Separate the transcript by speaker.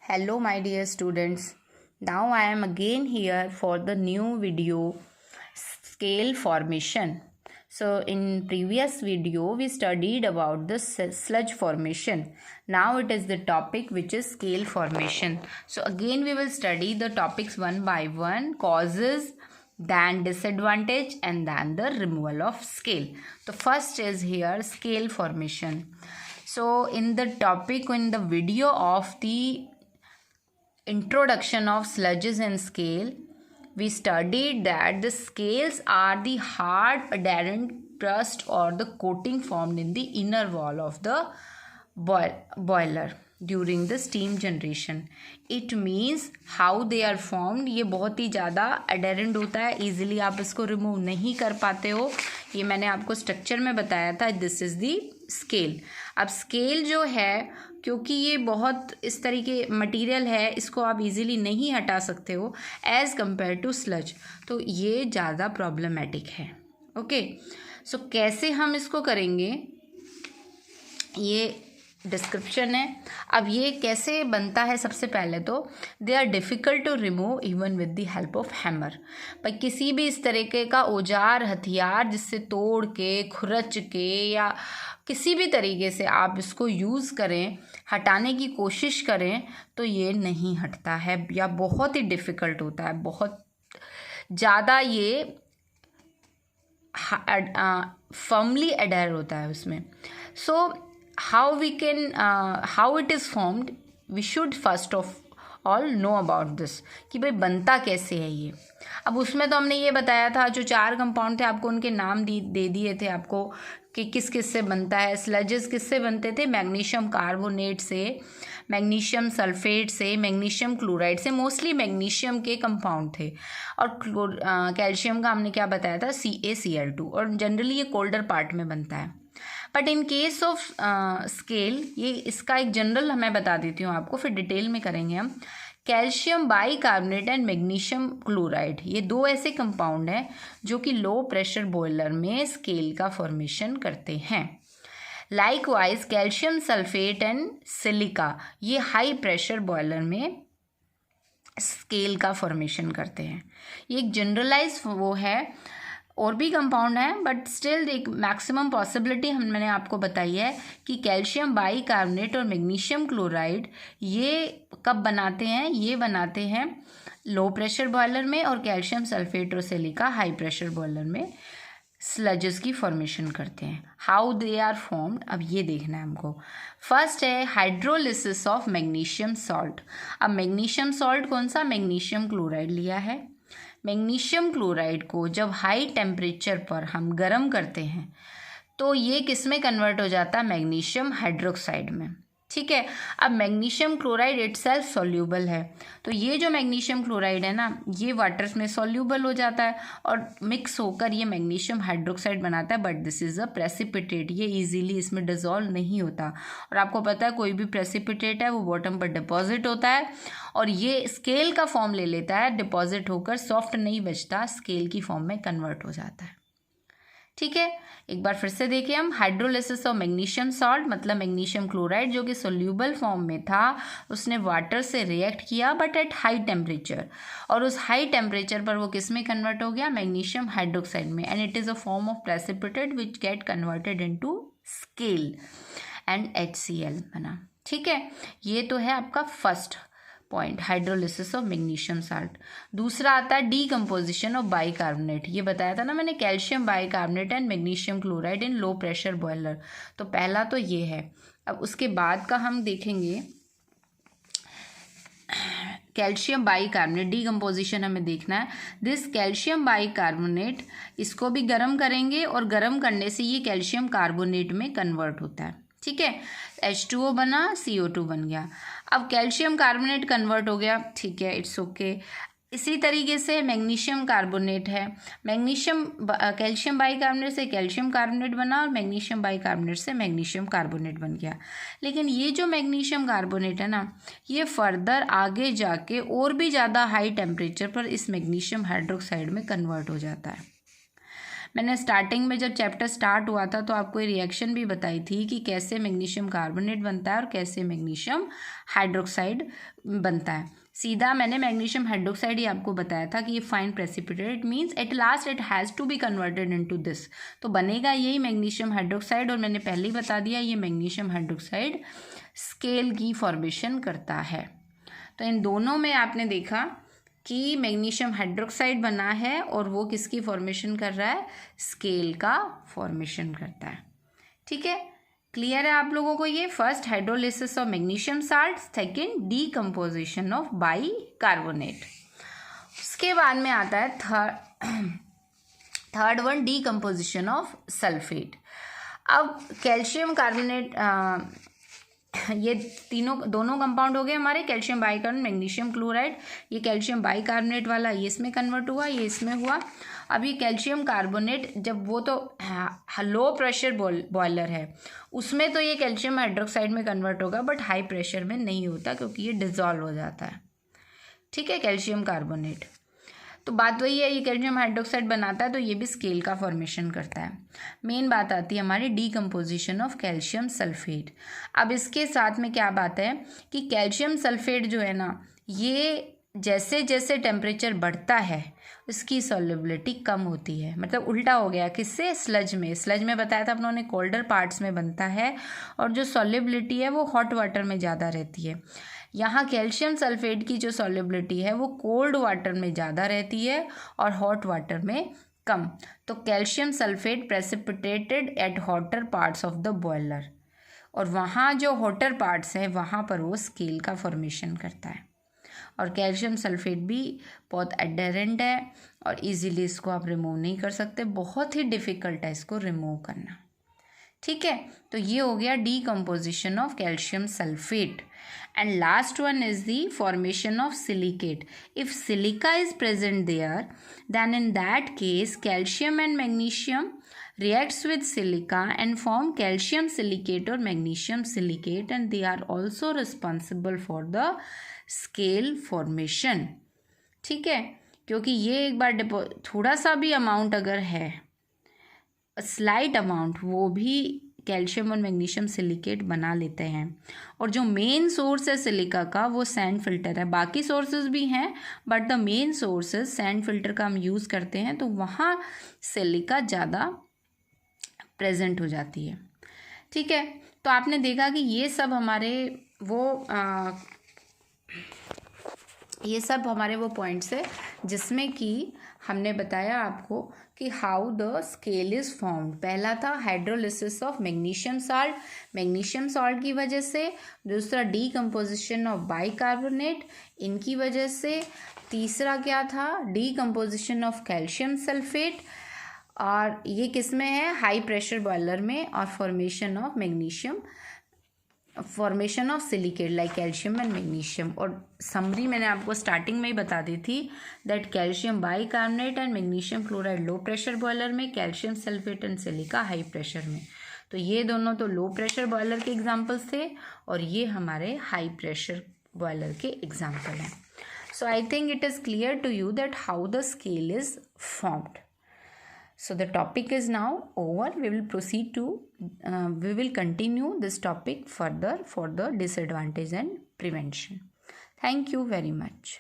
Speaker 1: Hello my dear students. Now I am again here for the new video scale formation. So in previous video we studied about the sludge formation. Now it is the topic which is scale formation. So again we will study the topics one by one, causes, then disadvantage and then the removal of scale. The first is here scale formation. So in the video of the introduction of sludges and scale, we studied that the scales are the hard adherent crust or the coating formed in the inner wall of the boiler during the steam generation. It means how they are formed. ये बहुत ही ज़्यादा adherent होता है, easily आप इसको remove नहीं कर पाते हो. ये मैंने आपको स्ट्रक्चर में बताया था. This is the scale. अब स्केल जो है, क्योंकि ये बहुत इस तरीके मटेरियल है, इसको आप इजीली नहीं हटा सकते हो एज़ कंपेयर टू स्लज, तो ये ज़्यादा प्रॉब्लमेटिक है. ओके, सो कैसे हम इसको करेंगे ये डिस्क्रिप्शन है. अब ये कैसे बनता है, सबसे पहले तो they are difficult to remove even with the help of hammer. पर किसी भी इस तरीके का औजार हथियार जिससे तोड़ के, खुरच के या किसी भी तरीके से आप इसको यूज़ करें, हटाने की कोशिश करें, तो ये नहीं हटता है या बहुत ही डिफ़िकल्ट होता है. बहुत ज़्यादा ये फर्मली अडर होता है उसमें. सो how it is formed, we should first of all know about this कि भाई बनता कैसे है ये. अब उसमें तो हमने ये बताया था, जो 4 कंपाउंड थे आपको उनके नाम दे दिए थे आपको कि किस किस से बनता है. स्लजेस किससे बनते थे? मैग्नीशियम कार्बोनेट से, मैग्नीशियम सल्फेट से, मैग्नीशियम क्लोराइड से. मोस्टली मैग्नीशियम के कंपाउंड थे. और कैल्शियम का हमने क्या बताया था? CaCl2. और जनरली ये कोल्डर पार्ट में बनता है. But in case of scale, ये इसका एक जनरल मैं बता देती हूँ आपको, फिर डिटेल में करेंगे हम. Calcium bicarbonate and magnesium chloride, ये 2 ऐसे कंपाउंड हैं जो कि लो प्रेशर बॉयलर में स्केल का फॉर्मेशन करते हैं. Likewise calcium sulphate and silica, ये हाई प्रेशर बॉयलर में स्केल का फॉर्मेशन करते हैं. ये एक जनरलाइज वो है. और भी कंपाउंड हैं बट स्टिल एक मैक्सिमम पॉसिबिलिटी मैंने आपको बताई है कि कैल्शियम बाइकार्बोनेट और मैग्नीशियम क्लोराइड ये कब बनाते हैं? ये बनाते हैं लो प्रेशर बॉयलर में, और कैल्शियम सल्फेट और सिलिका हाई प्रेशर बॉयलर में स्लजेस की फॉर्मेशन करते हैं. हाउ दे आर फॉर्म्ड, अब ये देखना है हमको. फर्स्ट है हाइड्रोलिसिस ऑफ मैग्नीशियम सॉल्ट. अब मैग्नीशियम सॉल्ट कौन सा? मैग्नीशियम क्लोराइड लिया है. मैग्नीशियम क्लोराइड को जब हाई टेम्परेचर पर हम गर्म करते हैं तो ये किस में कन्वर्ट हो जाता है? मैग्नीशियम हाइड्रोक्साइड में. ठीक है. अब मैग्नीशियम क्लोराइड इटसेल्फ सॉल्यूबल है, तो ये जो मैग्नीशियम क्लोराइड है ना, ये वाटर में सॉल्यूबल हो जाता है और मिक्स होकर ये मैग्नीशियम हाइड्रोक्साइड बनाता है. But this is a precipitate, ये इजीली इसमें डिजॉल्व नहीं होता. और आपको पता है कोई भी प्रेसिपिटेट है वो बॉटम पर डिपॉजिट होता है और ये स्केल का फॉर्म ले लेता है. डिपॉजिट होकर सॉफ्ट नहीं बचता, स्केल की फॉर्म में कन्वर्ट हो जाता है. ठीक है, एक बार फिर से देखिए हम. हाइड्रोलिसिस ऑफ मैग्नीशियम सॉल्ट, मतलब मैग्नीशियम क्लोराइड जो कि सोल्यूबल फॉर्म में था, उसने वाटर से रिएक्ट किया बट एट हाई टेम्परेचर, और उस हाई टेम्परेचर पर वो किस में कन्वर्ट हो गया? मैग्नीशियम हाइड्रोक्साइड में. And it is a form of precipitate which get converted into scale and HCl बना. ठीक है, ये तो है आपका first point, hydrolysis of magnesium salt. दूसरा आता है डीकम्पोजिशन ऑफ बाइकार्बोनेट. ये बताया था ना मैंने, calcium bicarbonate and magnesium chloride in low pressure boiler. तो पहला तो ये है. अब उसके बाद का हम देखेंगे कैल्शियम बाइकार्बोनेट. डीकम्पोजिशन हमें देखना है. दिस कैल्शियम बाइकार्बोनेट, इसको भी गर्म करेंगे और गर्म करने से ये कैल्शियम कार्बोनेट में कन्वर्ट होता है. ठीक है, H2O बना, CO2 बन गया. अब कैल्शियम कार्बोनेट कन्वर्ट हो गया. ठीक है, इट्स ओके. इसी तरीके से मैग्नीशियम कार्बोनेट है. कैल्शियम बाइकार्बोनेट से कैल्शियम कार्बोनेट बना और मैग्नीशियम बाइकार्बोनेट से मैग्नीशियम कार्बोनेट बन गया. लेकिन ये जो मैग्नीशियम कार्बोनेट है ना, ये फर्दर आगे जाके और भी ज़्यादा हाई टेम्परेचर पर इस मैग्नीशियम हाइड्रोक्साइड में कन्वर्ट हो जाता है. मैंने स्टार्टिंग में जब चैप्टर स्टार्ट हुआ था तो आपको ये रिएक्शन भी बताई थी कि कैसे मैग्नीशियम कार्बोनेट बनता है और कैसे मैग्नीशियम हाइड्रोक्साइड बनता है। सीधा मैंने मैग्नीशियम हाइड्रोक्साइड ही आपको बताया था कि ये fine precipitate means at last it has to be converted into this, तो बनेगा यही मैग्नीशियम हाइड्रोक्साइड। और मैंने पहले ही बता दिया ये मैग्नीशियम हाइड्रोक्साइड स्केल की फॉर्मेशन करता है। तो इन दोनों में आपने देखा कि मैग्नीशियम हाइड्रोक्साइड बना है और वो किसकी फॉर्मेशन कर रहा है, स्केल का फॉर्मेशन करता है। ठीक है, क्लियर है आप लोगों को ये। First hydrolysis of magnesium salt, second decomposition of bicarbonate. उसके बाद में आता है third one decomposition of sulphate. अब कैल्शियम कार्बोनेट ये दोनों कंपाउंड हो गए हमारे, कैल्शियम बाइकार्बोनेट मैग्नीशियम क्लोराइड। ये कैल्शियम बाइकार्बोनेट वाला ये इसमें कन्वर्ट हुआ, ये इसमें हुआ। अब ये कैल्शियम कार्बोनेट जब वो तो लो प्रेशर बॉयलर है उसमें तो ये कैल्शियम हाइड्रोक्साइड में कन्वर्ट होगा, बट हाई प्रेशर में नहीं होता क्योंकि ये डिजॉल्व हो जाता है। ठीक है, कैल्शियम कार्बोनेट। तो बात वही है, ये कैल्शियम हाइड्रोक्साइड बनाता है तो ये भी स्केल का फॉर्मेशन करता है। मेन बात आती है हमारी डीकम्पोजिशन ऑफ कैल्शियम सल्फेट। अब इसके साथ में क्या बात है कि कैल्शियम सल्फेट जो है ना, ये जैसे जैसे टेम्परेचर बढ़ता है उसकी सॉल्युबिलिटी कम होती है। मतलब उल्टा हो गया, किससे, स्लज में बताया था अपनों ने कोल्डर पार्ट्स में बनता है और जो सॉल्युबिलिटी है वो हॉट वाटर में ज़्यादा रहती है। यहाँ कैल्शियम सल्फेट की जो सॉल्युबिलिटी है वो कोल्ड वाटर में ज़्यादा रहती है और हॉट वाटर में कम। तो calcium sulphate precipitated at hotter parts of the boiler, और वहाँ जो हॉटर पार्ट्स हैं वहाँ पर वो स्केल का फॉर्मेशन करता है। और कैल्शियम सल्फेट भी बहुत एडहेरेंट है और इजीली इसको आप रिमूव नहीं कर सकते, बहुत ही डिफ़िकल्ट है इसको रिमूव करना। ठीक है, तो ये हो गया decomposition of calcium sulphate. And last one is the formation of silicate. If silica is present there then in that case calcium and magnesium reacts with silica and form calcium silicate or magnesium silicate, and they are also responsible for the scale formation. ठीक है, क्योंकि ये एक बार थोड़ा सा भी amount अगर है, स्लाइट अमाउंट, वो भी कैल्शियम और मैग्नीशियम सिलिकेट बना लेते हैं। और जो मेन सोर्स है सिलिका का वो सैंड फिल्टर है। बाकी सोर्सेज भी हैं but the main sources sand filter का हम यूज़ करते हैं, तो वहाँ सिलिका ज़्यादा प्रेजेंट हो जाती है। ठीक है, तो आपने देखा कि ये सब हमारे वो पॉइंट्स है जिसमें कि हमने बताया आपको कि how the scale is formed. पहला था हाइड्रोलिसिस ऑफ मैग्नीशियम साल्ट की वजह से, दूसरा डीकम्पोजिशन ऑफ बाइकार्बोनेट इनकी वजह से, तीसरा क्या था, डीकम्पोजिशन ऑफ कैल्शियम सल्फेट, और ये किस में है, हाई प्रेशर बॉयलर में, और formation of silicate like calcium and magnesium. और समरी मैंने आपको स्टार्टिंग में ही बता दी थी that calcium bicarbonate and magnesium chloride low pressure boiler में, calcium sulphate and silica high pressure में। तो ये दोनों तो लो प्रेशर बॉयलर के एग्जाम्पल्स थे और ये हमारे हाई प्रेशर बॉयलर के एग्जाम्पल हैं। So I think it is clear to you that how the scale is formed. So the topic is now over. We will continue this topic further for the disadvantage and prevention. Thank you very much.